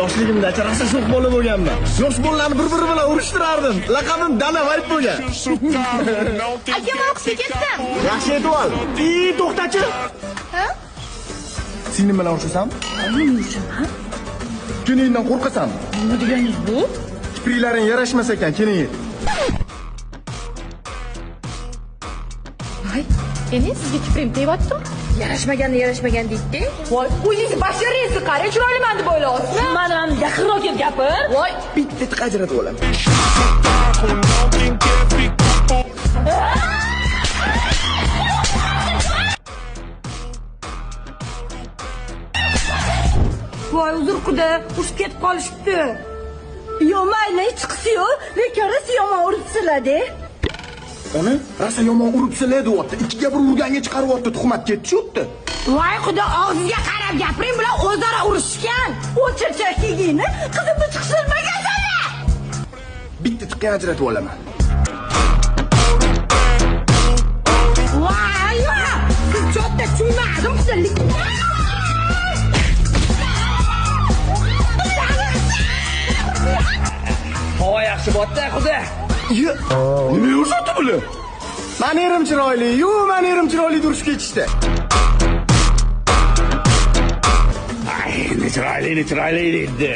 Yoshligimda rosa sho'x bola bo'lganman. Yosh bolalarni bir-biri bilan urishtirardim. Laqabim Danavayt bo'lgan. Aka, men o'qishga ketsam. Yaxshi aytib ol. To'xtachi. Ha? Singlim bilan urishasan? Men urishaman. Kuningdan qo'rqasanmi? Nima deganingiz bu? Kipriklaring yarashmas ekan, keling. Voy, endi sizga kiprim tegayaptimi? Yarashmagan deydi. Voy, o'zingiz basharangizni qarang, chiroyliman deb o'ylayapsizmi? Mana yaqinroq kelib gapir. Voy, Bitta ajratib olaman. Voy, uzr quda, urushib ketib qolishibdi. Yo, mayli, hech qisi yo'q, lekin rosa yomon uribsizlar-da. Uni rosa yomon uribsizlar deyapti. Ikkiga bir urganga chiqaryapti, tuhmat ketdi shu-yerda. Voy, quda, og'zingizga qarab gapiring, bular o'zaro urishgan. O'chirchak kiyginni qizimni chiqishtirmaganlar. Bitta chiqqan ajratib olaman. Voy, siz cho'tta chuymadim qizlik. Havo yaxshi bo'tda, xudo. Nima yo'qsa bular? Meni erim chiroyli, meni erim chiroyli durib ketishdi. Ay, chiroyli dedi.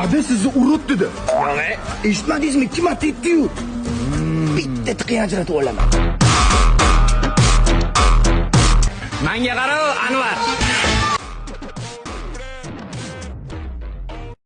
Ada sizni urib dedi. Nima? Eshitmadingizmi? Kim aytdi-yu? Bitta chiqqan ajratib olaman. Menga qara, Anvar.